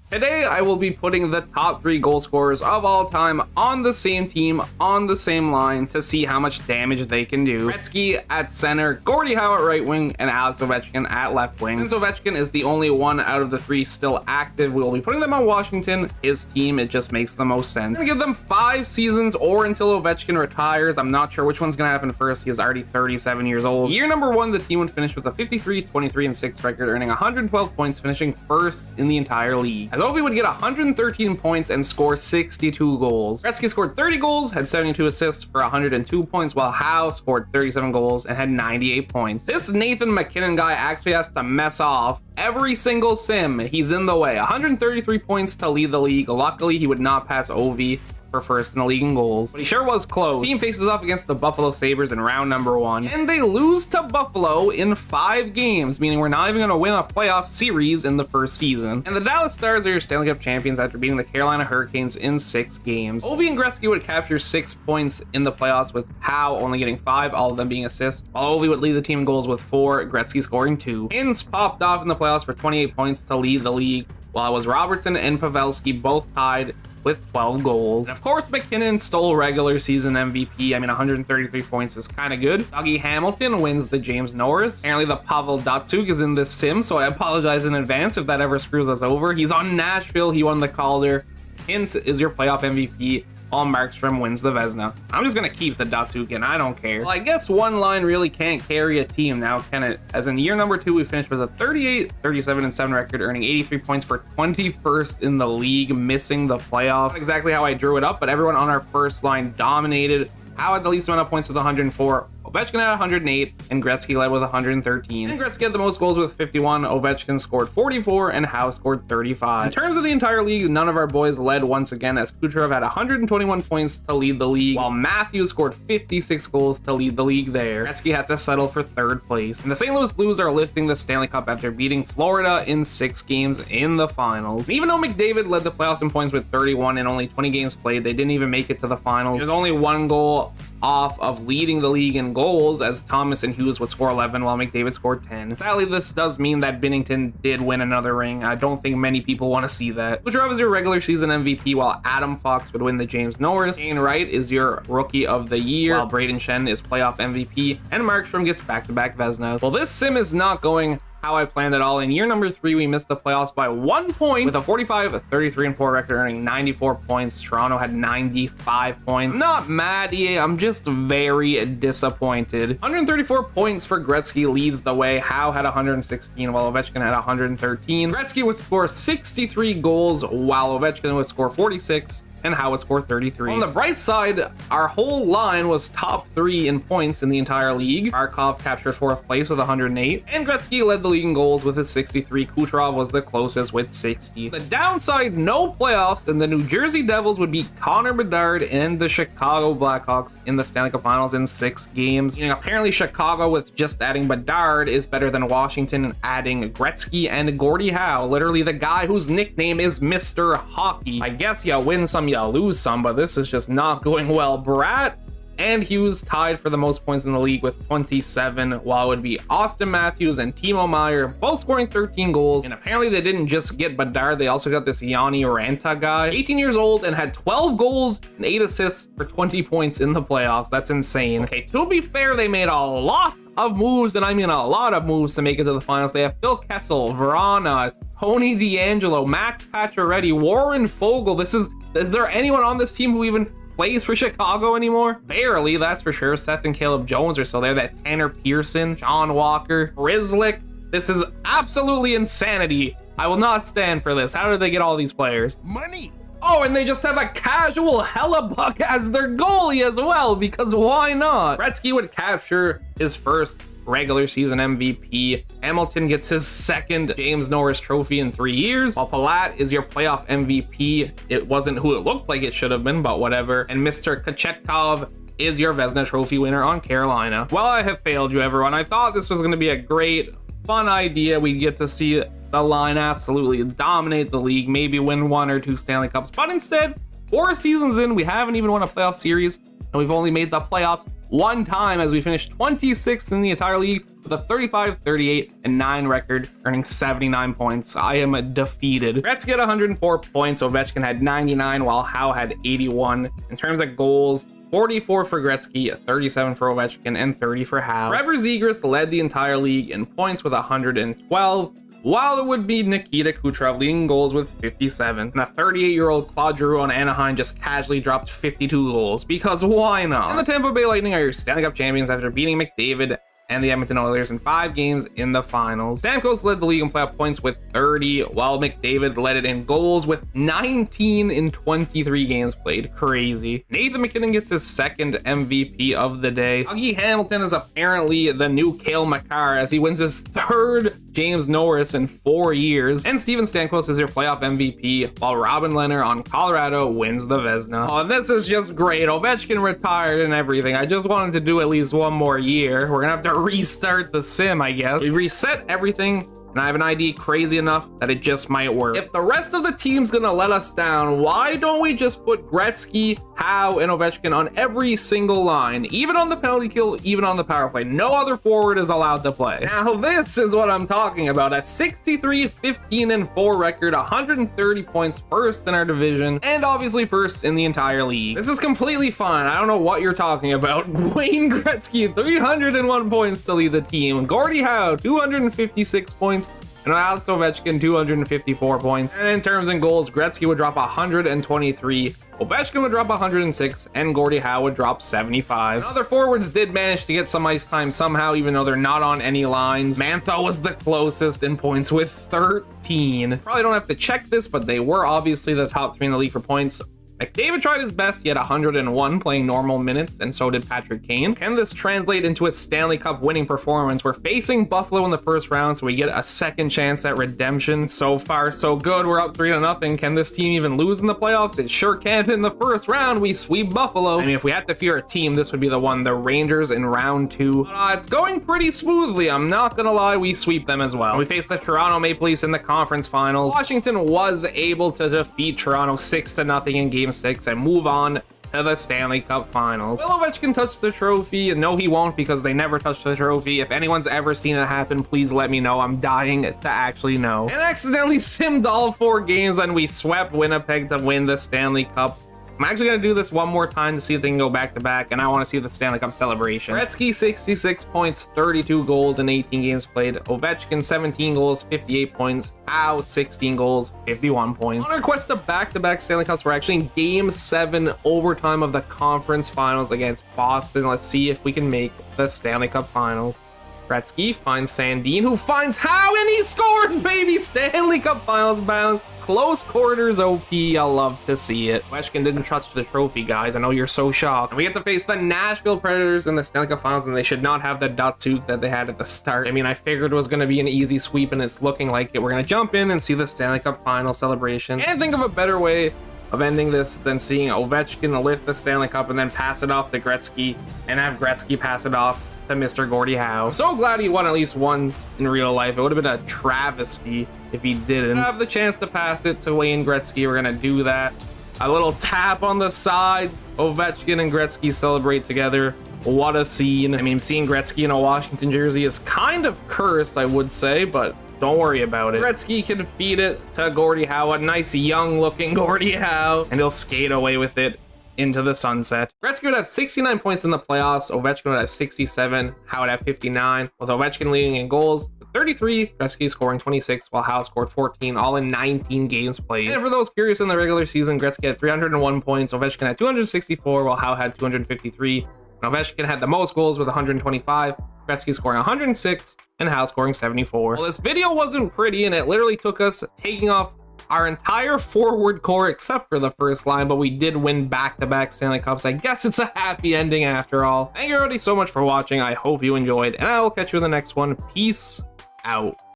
Today, I will be putting the top 3 goal scorers of all time on the same team, on the same line, to see how much damage they can do. Gretzky at center, Gordie Howe at right wing, and Alex Ovechkin at left wing. Since Ovechkin is the only one out of the 3 still active, we will be putting them on Washington, his team. It just makes the most sense. I'm gonna give them 5 seasons or until Ovechkin retires. I'm not sure which one's gonna happen first. He is already 37 years old. Year number 1, the team would finish with a 53, 23, and 6 record, earning 112 points, finishing first in the entire league. As Ovi would get 113 points and score 62 goals. Gretzky scored 30 goals, had 72 assists for 102 points, while Howe scored 37 goals and had 98 points. This Nathan MacKinnon guy actually has to mess off every single sim. He's in the way. 133 points to lead the league. Luckily, he would not pass Ovi for first in the league in goals, but he sure was close. The team faces off against the Buffalo Sabres in round number 1, and they lose to Buffalo in 5 games, meaning we're not even going to win a playoff series in the first season. And the Dallas Stars are your Stanley Cup champions after beating the Carolina Hurricanes in 6 games. Ovi and Gretzky would capture 6 points in the playoffs, with Howe only getting 5, all of them being assists, while Ovi would lead the team in goals with 4, Gretzky scoring 2. Hins popped off in the playoffs for 28 points to lead the league, while it was Robertson and Pavelski both tied with 12 goals. And of course, McKinnon stole regular season MVP. I mean, 133 points is kind of good. Dougie Hamilton wins the James Norris. Apparently, the Pavel Datsyuk is in this sim, so I apologize in advance if that ever screws us over. He's on Nashville. He won the Calder. Hintz is your playoff MVP. While Markstrom wins the Vezina. I'm just gonna keep the Datsyuk in, I don't care. Well, I guess one line really can't carry a team now, can it? As in year number 2, we finished with a 38, 37, and 7 record, earning 83 points for 21st in the league, missing the playoffs. Not exactly how I drew it up, but everyone on our first line dominated. Howe had the least amount of points with 104. Ovechkin had 108, and Gretzky led with 113. And Gretzky had the most goals with 51. Ovechkin scored 44, and Howe scored 35. In terms of the entire league, none of our boys led once again, as Kucherov had 121 points to lead the league, while Matthews scored 56 goals to lead the league there. Gretzky had to settle for 3rd place. And the St. Louis Blues are lifting the Stanley Cup after beating Florida in 6 games in the finals. And even though McDavid led the playoffs in points with 31 and only 20 games played, they didn't even make it to the finals. There's only 1 goal off of leading the league in goals, as Thomas and Hughes would score 11 while McDavid scored 10. Sadly, this does mean that Binnington did win another ring. I don't think many people want to see that. Kucherov is your regular season MVP, while Adam Fox would win the James Norris. Shane Wright is your Rookie of the Year, while Braden Shen is playoff MVP, and Markstrom gets back-to-back Vezina. Well, this sim is not going how I planned it all. In year number 3, we missed the playoffs by 1 point with a 45, a 33, and 4 record, earning 94 points. Toronto had 95 points. I'm not mad, I'm just very disappointed. 134 points for Gretzky leads the way. Howe had 116, while Ovechkin had 113. Gretzky would score 63 goals, while Ovechkin would score 46. And Howe would score 33. On the bright side, our whole line was top 3 in points in the entire league. Barkov captured 4th place with 108, and Gretzky led the league in goals with his 63. Kucherov was the closest with 60. The downside, no playoffs, and the New Jersey Devils would beat Connor Bedard and the Chicago Blackhawks in the Stanley Cup Finals in 6 games. You know, apparently Chicago with just adding Bedard is better than Washington and adding Gretzky and Gordie Howe, literally the guy whose nickname is Mr. Hockey. I guess you win some, you lose some, but this is just not going well. Bratt and Hughes tied for the most points in the league with 27, while it would be Austin Matthews and Timo Meier both scoring 13 goals. And apparently they didn't just get Bedard, they also got this Yanni Ranta guy, 18 years old, and had 12 goals and 8 assists for 20 points in the playoffs. That's insane. Okay, to be fair, they made a lot of moves, and I mean a lot of moves, to make it to the finals. They have Phil Kessel, Verana, Tony DeAngelo, Max Pacioretty, Warren Fogle. Is there anyone on this team who even plays for Chicago anymore? Barely, that's for sure. Seth and Caleb Jones are still there. That Tanner Pearson, John Walker, Rizlik. This is absolutely insanity. I will not stand for this. How did they get all these players? Money. Oh, and they just have a casual Hellebuck as their goalie as well, because why not? Gretzky would capture his first regular season MVP. Hamilton gets his 2nd James Norris trophy in 3 years, while Palat is your playoff MVP. It wasn't who it looked like it should have been, but whatever. And Mr. Kochetkov is your Vezina trophy winner on Carolina. Well, I have failed you, everyone. I thought this was going to be a great, fun idea. We get to see the line absolutely dominate the league, maybe win 1 or 2 Stanley Cups, but instead, 4 seasons in, we haven't even won a playoff series, and we've only made the playoffs 1 time, as we finished 26th in the entire league with a 35, 38, and 9 record, earning 79 points. I am defeated. Gretzky had 104 points, Ovechkin had 99, while Howe had 81. In terms of goals, 44 for Gretzky, 37 for Ovechkin, and 30 for Howe. Trevor Zegras led the entire league in points with 112, while it would be Nikita Kucherov leading goals with 57. And a 38-year-old Claude Giroux on Anaheim just casually dropped 52 goals, because why not? And the Tampa Bay Lightning are your Stanley Cup champions after beating McDavid and the Edmonton Oilers in 5 games in the finals. Stamkos led the league in playoff points with 30, while McDavid led it in goals with 19 in 23 games played. Crazy. Nathan MacKinnon gets his second MVP of the day. Dougie Hamilton is apparently the new Cale Makar as he wins his third James Norris in 4 years. And Steven Stamkos is your playoff MVP, while Robin Lehner on Colorado wins the Vezina. Oh, this is just great. Ovechkin retired and everything. I just wanted to do at least one more year. We're gonna have to restart the sim, I guess. We reset everything, and I have an idea crazy enough that it just might work. If the rest of the team's gonna let us down, why don't we just put Gretzky, Howe, and Ovechkin on every single line, even on the penalty kill, even on the power play? No other forward is allowed to play. Now this is what I'm talking about. A 63, 15, and 4 record, 130 points, first in our division, and obviously first in the entire league. This is completely fine. I don't know what you're talking about. Wayne Gretzky, 301 points to lead the team. Gordie Howe, 256 points. And Alex Ovechkin, 254 points. And in terms of goals, Gretzky would drop 123, Ovechkin would drop 106, and Gordie Howe would drop 75. And other forwards did manage to get some ice time somehow, even though they're not on any lines. Mantha was the closest in points with 13. Probably don't have to check this, but they were obviously the top 3 in the league for points. McDavid tried his best. He had 101 playing normal minutes, and so did Patrick Kane. Can this translate into a Stanley Cup winning performance? We're facing Buffalo in the first round, so we get a second chance at redemption. So far, so good. We're up 3-0. Can this team even lose in the playoffs? It sure can't. In the first round, we sweep Buffalo. I mean, if we had to fear a team, this would be the one, the Rangers in round 2. But, it's going pretty smoothly. I'm not gonna lie, we sweep them as well. We face the Toronto Maple Leafs in the conference finals. Washington was able to defeat Toronto 6-0 in game 6 and move on to the Stanley Cup Finals. Will Ovechkin touch the trophy? No, he won't, because they never touched the trophy. If anyone's ever seen it happen, please let me know. I'm dying to actually know. And accidentally simmed all 4 games, and we swept Winnipeg to win the Stanley Cup. I'm actually going to do this one more time to see if they can go back-to-back, and I want to see the Stanley Cup celebration. Gretzky, 66 points, 32 goals in 18 games played. Ovechkin, 17 goals, 58 points. Howe, 16 goals, 51 points. On our quest to back-to-back Stanley Cups, we're actually in Game 7 overtime of the conference finals against Boston. Let's see if we can make the Stanley Cup Finals. Gretzky finds Sandin, who finds Howe, and he scores, baby! Stanley Cup Finals bound. Close quarters OP, I love to see it. Ovechkin didn't touch the trophy, guys. I know you're so shocked. We get to face the Nashville Predators in the Stanley Cup Finals, and they should not have the Datsuk that they had at the start. I mean, I figured it was going to be an easy sweep, and it's looking like it. We're going to jump in and see the Stanley Cup Final celebration. Can't think of a better way of ending this than seeing Ovechkin lift the Stanley Cup and then pass it off to Gretzky, and have Gretzky pass it off to Mr. Gordie Howe. I'm so glad he won at least one in real life. It would have been a travesty if he didn't. Have the chance to pass it to Wayne Gretzky. We're gonna do that. A little tap on the sides. Ovechkin and Gretzky celebrate together. What a scene. I mean, seeing Gretzky in a Washington jersey is kind of cursed, I would say, but don't worry about it. Gretzky can feed it to Gordie Howe, a nice young looking Gordie Howe, and he'll skate away with it into the sunset. Gretzky would have 69 points in the playoffs. Ovechkin would have 67. Howe would have 59, with Ovechkin leading in goals 33, Gretzky scoring 26, while Howe scored 14, all in 19 games played. And for those curious, in the regular season, Gretzky had 301 points, Ovechkin had 264, while Howe had 253. And Ovechkin had the most goals with 125, Gretzky scoring 106, and Howe scoring 74. Well, this video wasn't pretty, and it literally took us taking off our entire forward core except for the first line, but we did win back-to-back Stanley Cups. I guess it's a happy ending after all. Thank you already so much for watching. I hope you enjoyed, and I will catch you in the next one. Peace out.